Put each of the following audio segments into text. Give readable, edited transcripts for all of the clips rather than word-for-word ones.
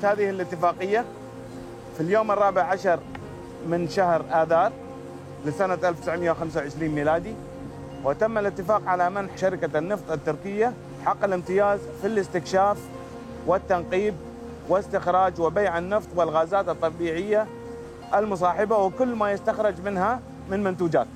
هذه الاتفاقية في اليوم الرابع عشر من شهر آذار لسنة 1925 ميلادي، وتم الاتفاق على منح شركة النفط التركية حق الامتياز في الاستكشاف والتنقيب واستخراج وبيع النفط والغازات الطبيعية المصاحبة وكل ما يستخرج منها من منتوجات.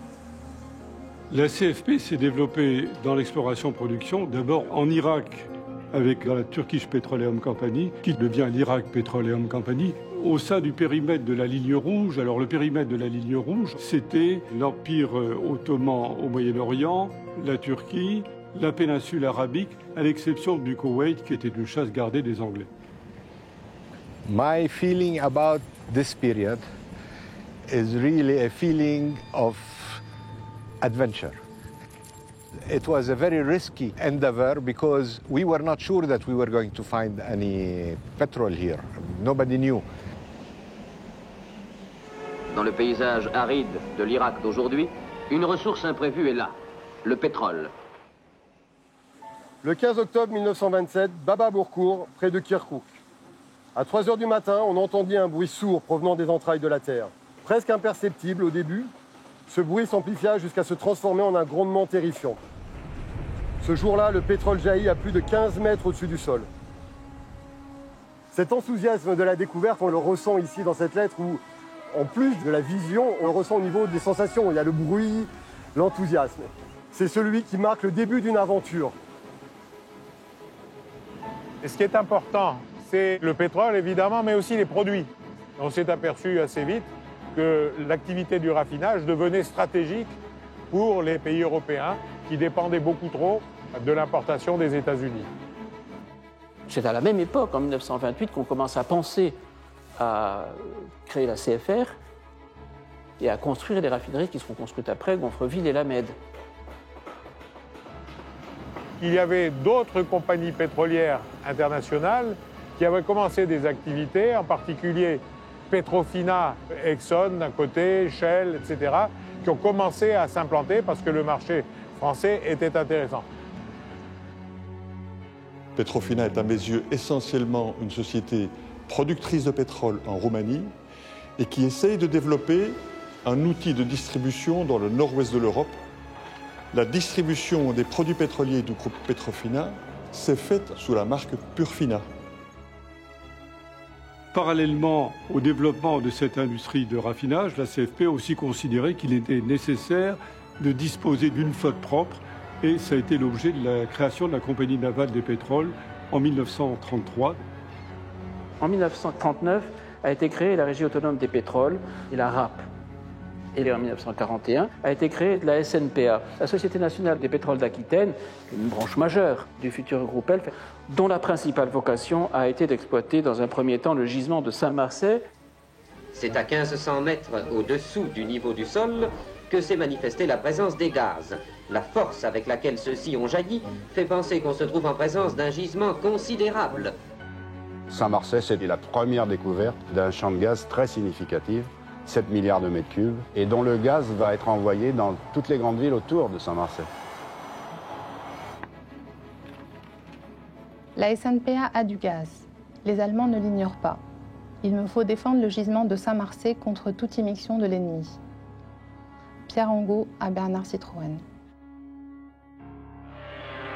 La CFP s'est développée dans l'exploration-production, d'abord en Irak, avec la Turkish Petroleum Company, qui devient l'Iraq Petroleum Company, au sein du périmètre de la ligne rouge. Alors le périmètre de la ligne rouge, c'était l'Empire ottoman au Moyen-Orient, la Turquie, la péninsule arabique, à l'exception du Koweït, qui était une chasse gardée des Anglais. My feeling about this period is really a feeling of adventure. It was a very risky endeavor because we were not sure that we were going to find any petrol here. Nobody knew. Dans le paysage aride de l'Irak d'aujourd'hui, une ressource imprévue est là, le pétrole. Le 15 octobre 1927, Baba Bourkour, près de Kirkouk. À 3 h du matin, on entendit un bruit sourd provenant des entrailles de la terre. Presque imperceptible au début, ce bruit s'amplifia jusqu'à se transformer en un grondement terrifiant. Ce jour-là, le pétrole jaillit à plus de 15 mètres au-dessus du sol. Cet enthousiasme de la découverte, on le ressent ici dans cette lettre où, en plus de la vision, on le ressent au niveau des sensations. Il y a le bruit, l'enthousiasme. C'est celui qui marque le début d'une aventure. Et ce qui est important, c'est le pétrole évidemment, mais aussi les produits. On s'est aperçu assez vite que l'activité du raffinage devenait stratégique pour les pays européens qui dépendaient beaucoup trop de l'importation des États-Unis. C'est à la même époque, en 1928, qu'on commence à penser à créer la CFR et à construire les raffineries qui seront construites après, Gonfreville et La Mède. Il y avait d'autres compagnies pétrolières internationales qui avaient commencé des activités, en particulier Petrofina, Exxon d'un côté, Shell, etc., qui ont commencé à s'implanter parce que le marché français était intéressant. Petrofina est à mes yeux essentiellement une société productrice de pétrole en Roumanie et qui essaye de développer un outil de distribution dans le nord-ouest de l'Europe. La distribution des produits pétroliers du groupe Petrofina s'est faite sous la marque Purfina. Parallèlement au développement de cette industrie de raffinage, la CFP a aussi considéré qu'il était nécessaire de disposer d'une flotte propre et ça a été l'objet de la création de la Compagnie navale des pétroles en 1933. En 1939 a été créée la Régie autonome des pétroles et la RAP. Et en 1941 a été créée la SNPA, la Société nationale des pétroles d'Aquitaine, une branche majeure du futur groupe ELF, dont la principale vocation a été d'exploiter dans un premier temps le gisement de Saint-Marcet. C'est à 1500 mètres au-dessous du niveau du sol que s'est manifestée la présence des gaz. La force avec laquelle ceux-ci ont jailli fait penser qu'on se trouve en présence d'un gisement considérable. Saint-Marcet, c'était la première découverte d'un champ de gaz très significatif, 7 milliards de mètres cubes, et dont le gaz va être envoyé dans toutes les grandes villes autour de Saint-Marcet. La SNPA a du gaz. Les Allemands ne l'ignorent pas. Il me faut défendre le gisement de Saint-Marcet contre toute immixtion de l'ennemi. Pierre Angot à Bernard Citroën.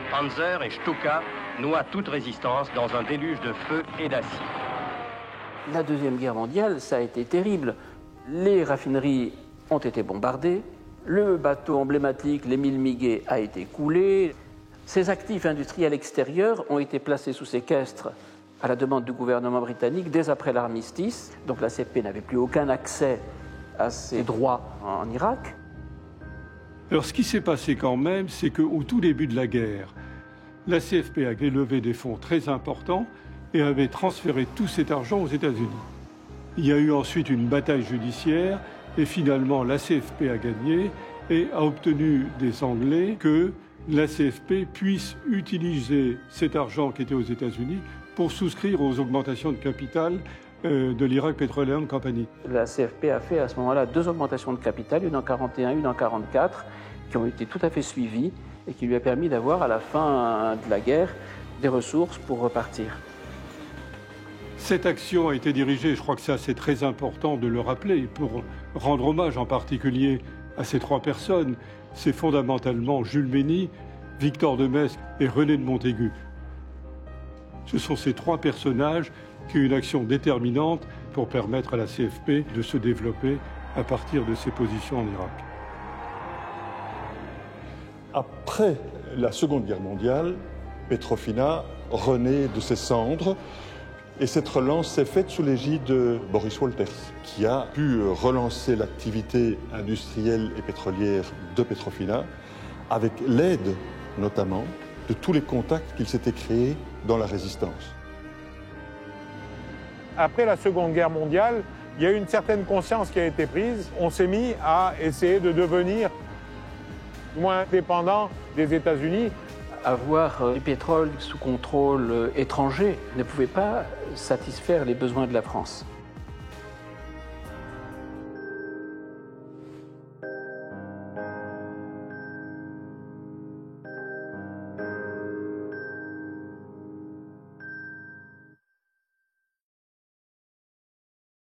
Panzer et Stuka noient toute résistance dans un déluge de feu et d'acier. La Deuxième Guerre mondiale, ça a été terrible. Les raffineries ont été bombardées, le bateau emblématique, l'Émile Miguet, a été coulé. Ces actifs industriels extérieurs ont été placés sous séquestre à la demande du gouvernement britannique dès après l'armistice. Donc la CFP n'avait plus aucun accès à ses droits en Irak. Alors ce qui s'est passé quand même, c'est qu'au tout début de la guerre, la CFP avait levé des fonds très importants et avait transféré tout cet argent aux États-Unis. Il y a eu ensuite une bataille judiciaire et finalement la CFP a gagné et a obtenu des Anglais que la CFP puisse utiliser cet argent qui était aux États-Unis pour souscrire aux augmentations de capital de l'Iraq Petroleum Company. La CFP a fait à ce moment-là 2 augmentations de capital, une en 41, une en 44, qui ont été tout à fait suivies et qui lui a permis d'avoir à la fin de la guerre des ressources pour repartir. Cette action a été dirigée, je crois que ça c'est très important de le rappeler, pour rendre hommage en particulier à ces 3 personnes. C'est fondamentalement Jules Mény, Victor de Metz et René de Montaigu. Ce sont ces 3 personnages qui ont une action déterminante pour permettre à la CFP de se développer à partir de ses positions en Irak. Après la Seconde Guerre mondiale, Petrofina renaît de ses cendres et cette relance s'est faite sous l'égide de Boris Wolters, qui a pu relancer l'activité industrielle et pétrolière de Petrofina avec l'aide notamment de tous les contacts qu'il s'était créés dans la résistance. Après la Seconde Guerre mondiale, il y a eu une certaine conscience qui a été prise. On s'est mis à essayer de devenir moins dépendant des États-Unis. Avoir du pétrole sous contrôle étranger ne pouvait pas satisfaire les besoins de la France.